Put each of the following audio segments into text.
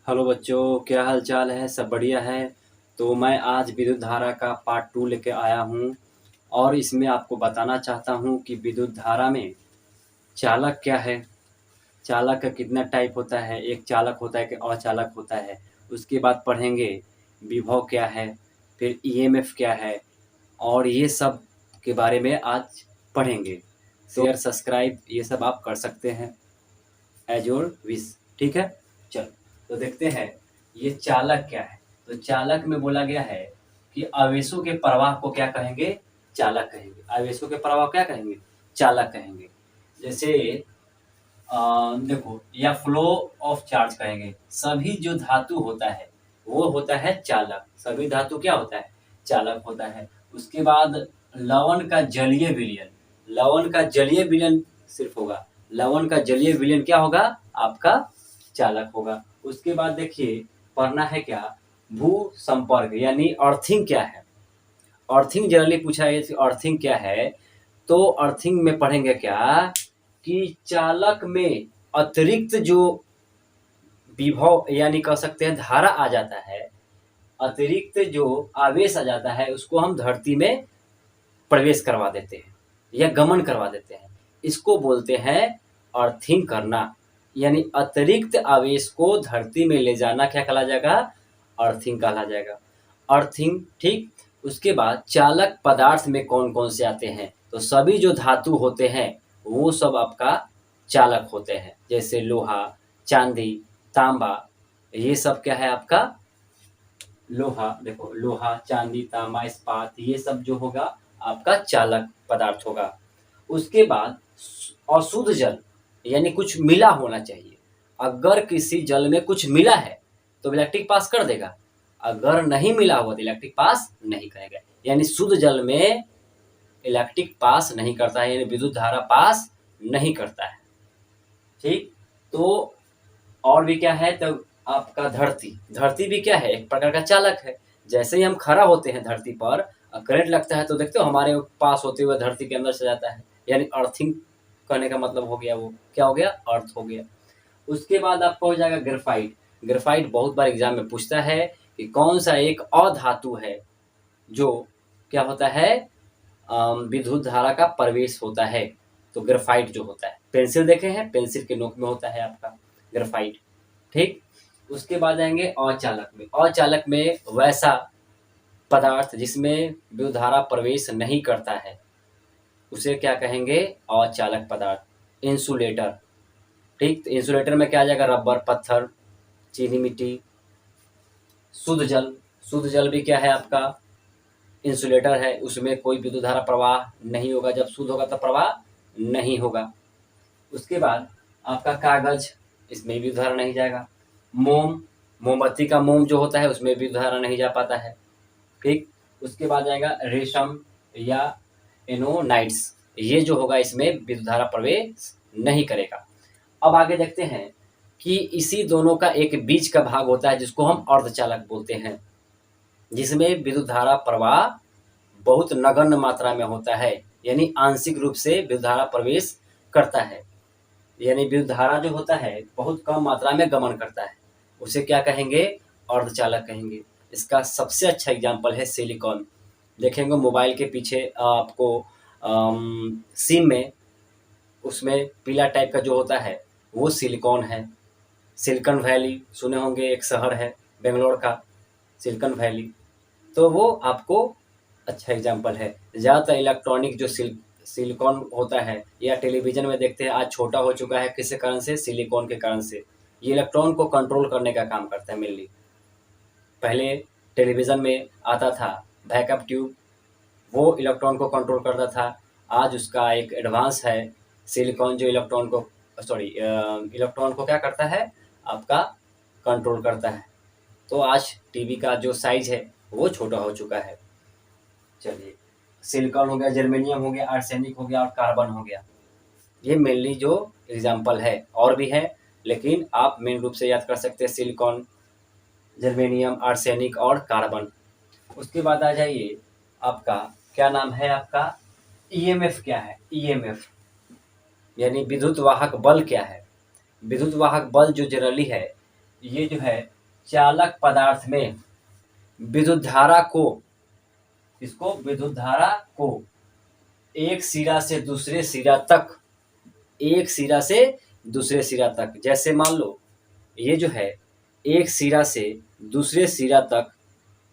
Hello बच्चों, क्या हाल चाल है? सब बढ़िया है। तो मैं आज विद्युत धारा का पार्ट 2 लेके आया हूँ और इसमें आपको बताना चाहता हूँ कि विद्युत धारा में चालक क्या है, चालक का कितना टाइप होता है, एक चालक होता है कि अचालक होता है। उसके बाद पढ़ेंगे विभव क्या है, फिर ईएमएफ क्या है और ये सब के बारे में आज पढ़ेंगे। शेयर सब्सक्राइब ये सब आप कर सकते हैं एज योर विश। ठीक है, चलो तो देखते हैं ये चालक क्या है। तो चालक में बोला गया है कि आवेशों के प्रवाह को क्या कहेंगे? चालक कहेंगे। आवेशों के प्रवाह क्या कहेंगे? चालक कहेंगे। जैसे देखो, या फ्लो ऑफ चार्ज कहेंगे। सभी जो धातु होता है वो होता है चालक। सभी धातु क्या होता है? चालक होता है। उसके बाद लवण का जलीय विलयन, लवण का जलीय विलयन सिर्फ होगा। लवण का जलीय विलयन क्या होगा? आपका चालक होगा। उसके बाद देखिए पढ़ना है क्या? भू संपर्क यानी अर्थिंग क्या है। अर्थिंग जनरली पूछा है कि अर्थिंग क्या है। तो अर्थिंग में पढ़ेंगे क्या कि चालक में अतिरिक्त जो विभव यानी कह सकते हैं धारा आ जाता है, अतिरिक्त जो आवेश आ जाता है उसको हम धरती में प्रवेश करवा देते हैं या गमन करवा देते हैं। इसको बोलते हैं अर्थिंग करना। यानी अतिरिक्त आवेश को धरती में ले जाना क्या कहला जाएगा? अर्थिंग कहला जाएगा। अर्थिंग, ठीक। उसके बाद चालक पदार्थ में कौन कौन से आते हैं? तो सभी जो धातु होते हैं वो सब आपका चालक होते हैं। जैसे लोहा, चांदी, तांबा, ये सब क्या है आपका? लोहा। देखो लोहा, चांदी, तांबा, इस्पात, ये सब जो होगा आपका चालक पदार्थ होगा। उसके बाद अशुद्ध जल यानी कुछ मिला होना चाहिए। अगर किसी जल में कुछ मिला है तो इलेक्ट्रिक पास कर देगा, अगर नहीं मिला हुआ तो इलेक्ट्रिक पास नहीं करेगा। यानी शुद्ध जल में इलेक्ट्रिक पास नहीं करता है, यानी विद्युत धारा पास नहीं करता है। ठीक। तो और भी क्या है? तो आपका धरती, धरती भी क्या है? एक प्रकार का चालक है। जैसे ही हम खड़ा होते हैं धरती पर, करंट लगता है तो देखते हो हमारे पास होते हुए धरती के अंदर से जाता है। यानी अर्थिंग करने का मतलब हो गया, वो क्या हो गया? अर्थ हो गया। उसके बाद आपका हो जाएगा ग्रेफाइट। ग्रेफाइट बहुत बार एग्जाम में पूछता है कि कौन सा एक अधातु है जो क्या होता है? विद्युत धारा का प्रवेश होता है। तो ग्रेफाइट जो होता है, पेंसिल देखे हैं, पेंसिल के नोक में होता है आपका ग्रेफाइट। ठीक। उसके बाद आएंगे अचालक में। अचालक में वैसा पदार्थ जिसमें विद्युत धारा प्रवेश नहीं करता है उसे क्या कहेंगे? अचालक पदार्थ। इंसुलेटर। ठीक। तो इंसुलेटर में क्या आ जाएगा? रबर, पत्थर, चीनी मिट्टी। शुद्ध जल, शुद्ध जल भी क्या है आपका? इंसुलेटर है, उसमें कोई विद्युत धारा प्रवाह नहीं होगा। जब शुद्ध होगा तब प्रवाह नहीं होगा। उसके बाद आपका कागज, इसमें विद्युत धारा नहीं जाएगा। मोम, मोमबत्ती का मोम जो होता है उसमें विद्युत धारा नहीं जा पाता है। ठीक। उसके बाद आएगा रेशम या एनोनाइट्स, ये जो होगा इसमें विद्युत धारा प्रवेश नहीं करेगा। अब आगे देखते हैं कि इसी दोनों का एक बीच का भाग होता है जिसको हम अर्धचालक बोलते हैं, जिसमें विद्युत धारा प्रवाह बहुत नगण्य मात्रा में होता है, यानी आंशिक रूप से विद्युत धारा प्रवेश करता है। यानी विद्युत धारा जो होता है बहुत कम मात्रा में गमन करता है, उसे क्या कहेंगे? अर्धचालक कहेंगे। इसका सबसे अच्छा एग्जाम्पल है सिलिकॉन। देखेंगे मोबाइल के पीछे आपको सिम में उसमें पीला टाइप का जो होता है वो सिलिकॉन है। सिलिकॉन वैली सुने होंगे, एक शहर है बेंगलोर का, सिलिकॉन वैली। तो वो आपको अच्छा एग्जाम्पल है। ज़्यादातर इलेक्ट्रॉनिक जो सिलिकॉन होता है या टेलीविज़न में देखते हैं आज छोटा हो चुका है, किस कारण से? सिलिकॉन के कारण से। ये इलेक्ट्रॉन को कंट्रोल करने का काम करता है मेनली। पहले टेलीविज़न में आता था बैकअप ट्यूब, वो इलेक्ट्रॉन को कंट्रोल करता था। आज उसका एक एडवांस है सिलिकॉन जो इलेक्ट्रॉन को क्या करता है? आपका कंट्रोल करता है। तो आज टीवी का जो साइज है वो छोटा हो चुका है। चलिए, सिलिकॉन हो गया, जर्मेनियम हो गया, आर्सेनिक हो गया और कार्बन हो गया। ये मेनली जो एग्जाम्पल है, और भी है लेकिन आप मेन रूप से याद कर सकते हैं सिलिकॉन, जर्मेनियम, आर्सेनिक और कार्बन। उसके बाद आ जाइए आपका क्या नाम है आपका? ईएमएफ क्या है? ईएमएफ यानी विद्युत वाहक बल क्या है? विद्युत वाहक बल जो जनरली है ये जो है चालक पदार्थ में विद्युत धारा को, इसको विद्युत धारा को एक सिरा से दूसरे सिरा तक, एक सिरा से दूसरे सिरा तक, जैसे मान लो ये जो है एक सिरा से दूसरे सिरा तक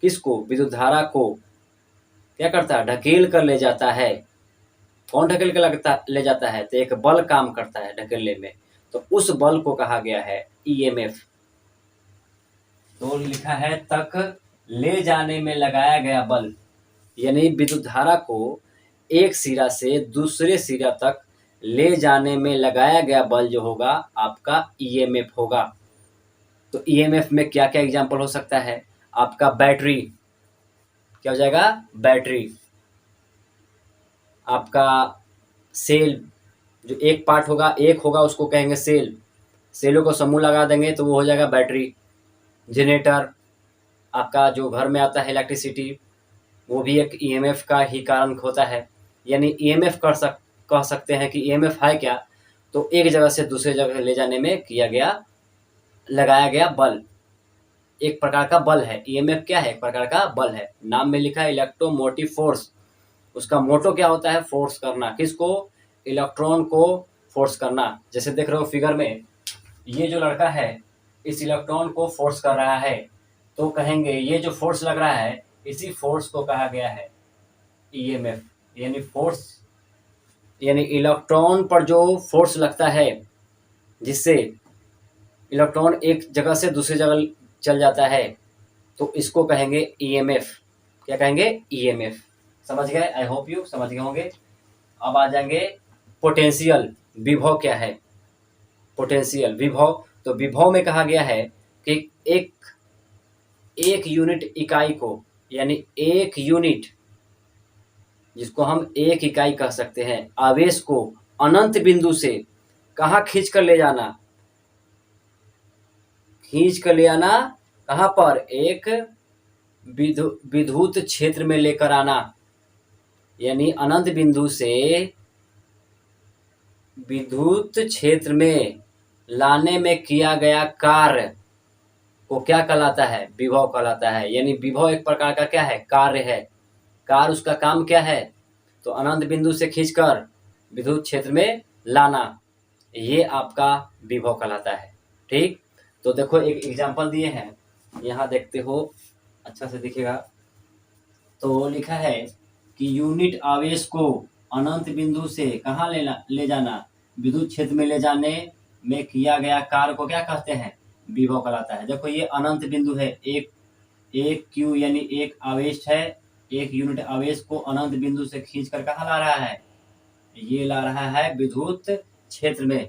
किसको, विद्युत धारा को क्या करता है, ढकेल कर ले जाता है। कौन ढकेल कर ले जाता है, तो एक बल काम करता है ढकेलने में, तो उस बल को कहा गया है ईएमएफ। तो लिखा है तक ले जाने में लगाया गया बल, यानी विद्युत धारा को एक सिरा से दूसरे सिरा तक ले जाने में लगाया गया बल जो होगा आपका ईएमएफ होगा। तो ईएमएफ में क्या क्या एग्जांपल हो सकता है, आपका बैटरी, क्या हो जाएगा, बैटरी, आपका सेल, जो एक पार्ट होगा, एक होगा उसको कहेंगे सेल, सेलों को समूह लगा देंगे तो वो हो जाएगा बैटरी। जनरेटर, आपका जो घर में आता है इलेक्ट्रिसिटी, वो भी एक ईएमएफ का ही कारण होता है। यानी ईएमएफ कह सकते हैं कि ईएमएफ है क्या, तो एक जगह से दूसरे जगह ले जाने में लगाया गया बल, एक प्रकार का बल है। ईएमएफ क्या है, एक प्रकार का बल है। नाम में लिखा है इलेक्ट्रोमोटिव फोर्स, उसका मोटो क्या होता है, फोर्स करना, किसको, इलेक्ट्रॉन को फोर्स करना। जैसे देख रहे हो फिगर में, ये जो लड़का है इस इलेक्ट्रॉन को फोर्स कर रहा है, तो कहेंगे ये जो फोर्स लग रहा है इसी फोर्स को कहा गया है ईएमएफ। यानी फोर्स, यानी इलेक्ट्रॉन पर जो फोर्स लगता है जिससे इलेक्ट्रॉन एक जगह से दूसरी जगह चल जाता है, तो इसको कहेंगे ईएमएफ। क्या कहेंगे, ईएमएफ। समझ गए, आई होप यू समझ गए होंगे। अब आ जाएंगे पोटेंशियल, विभव क्या है, पोटेंशियल विभव। तो विभव में कहा गया है कि एक यूनिट इकाई को, यानी एक यूनिट जिसको हम एक इकाई कह सकते हैं, आवेश को अनंत बिंदु से कहाँ खींच कर ले जाना, कहाँ पर, एक विद्युत क्षेत्र में लेकर आना। यानी अनंत बिंदु से विद्युत क्षेत्र में लाने में किया गया कार्य को क्या कहलाता है, विभव कहलाता है। यानी विभव एक प्रकार का क्या है, कार्य है। कार्य, उसका काम क्या है, तो अनंत बिंदु से खींचकर विद्युत क्षेत्र में लाना, ये आपका विभव कहलाता है। ठीक, तो देखो एक एग्जांपल दिए हैं, यहाँ देखते हो, अच्छा से दिखेगा। तो लिखा है कि यूनिट आवेश को अनंत बिंदु से कहाँ ले जाना, विद्युत क्षेत्र में ले जाने में किया गया कार्य को क्या कहते हैं, विभव कहलाता है। देखो ये अनंत बिंदु है, एक क्यू यानी एक आवेश है, एक यूनिट आवेश को अनंत बिंदु से खींच कर कहाँ ला रहा है, ये ला रहा है विद्युत क्षेत्र में।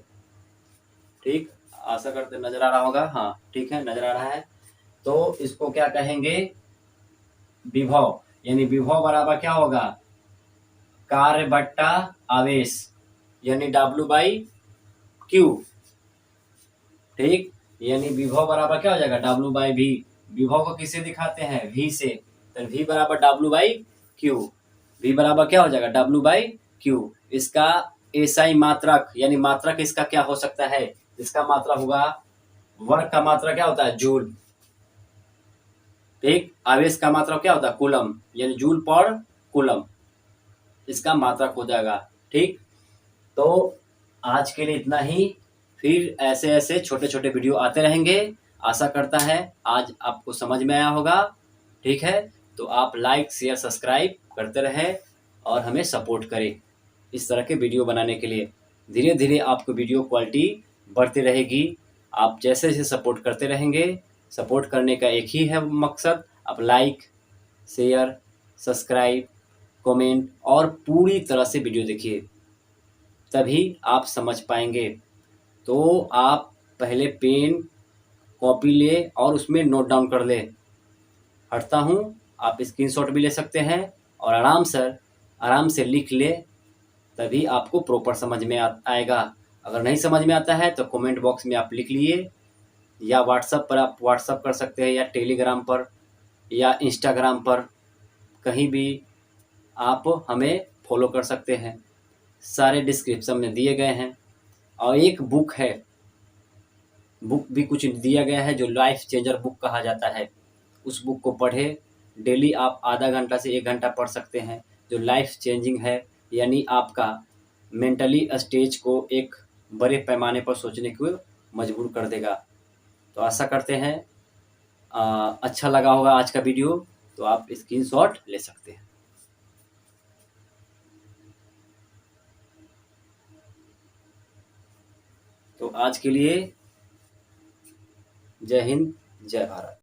ठीक, आशा करते नजर आ रहा होगा, हाँ ठीक है, नजर आ रहा है। तो इसको क्या कहेंगे, विभव। यानी विभव बराबर क्या होगा, कार्य बट्टा आवेश, यानी W/Q। ठीक, यानी विभव बराबर क्या हो जाएगा, W/V। विभव को किससे दिखाते हैं, V से, तो V बराबर W/Q। V बराबर क्या हो जाएगा, W/Q। इसका एसआई मात्रक, यानी मात्रक इसका क्या हो सकता है, इसका मात्रा होगा, वर्क का मात्रा क्या होता है, जूल। ठीक, आवेश का मात्रा क्या होता है, कूलम, यानी जूल पर कूलम, इसका मात्रक हो जाएगा। ठीक, तो आज के लिए इतना ही, फिर ऐसे ऐसे छोटे छोटे वीडियो आते रहेंगे। आशा करता है आज आपको समझ में आया होगा। ठीक है, तो आप लाइक शेयर सब्सक्राइब करते रहें और हमें सपोर्ट करें इस तरह के वीडियो बनाने के लिए। धीरे धीरे आपको वीडियो क्वालिटी बढ़ती रहेगी, आप जैसे जैसे सपोर्ट करते रहेंगे। सपोर्ट करने का एक ही है मकसद, आप लाइक शेयर सब्सक्राइब कमेंट और पूरी तरह से वीडियो देखिए, तभी आप समझ पाएंगे। तो आप पहले पेन कॉपी ले और उसमें नोट डाउन कर ले, हटता हूँ, आप स्क्रीनशॉट भी ले सकते हैं और आराम से लिख ले, तभी आपको प्रॉपर समझ में आएगा। अगर नहीं समझ में आता है तो कमेंट बॉक्स में आप लिख लिए, या व्हाट्सएप पर आप व्हाट्सएप कर सकते हैं, या टेलीग्राम पर या इंस्टाग्राम पर, कहीं भी आप हमें फॉलो कर सकते हैं। सारे डिस्क्रिप्शन में दिए गए हैं। और एक बुक है बुक भी कुछ दिया गया है जो लाइफ चेंजर बुक कहा जाता है। उस बुक को पढ़े, डेली आप आधा घंटा से 1 घंटा पढ़ सकते हैं, जो लाइफ चेंजिंग है, यानी आपका मेंटली स्टेज को एक बड़े पैमाने पर सोचने को मजबूर कर देगा। तो आशा करते हैं अच्छा लगा होगा आज का वीडियो, तो आप स्क्रीनशॉट ले सकते हैं। तो आज के लिए जय हिंद, जय भारत।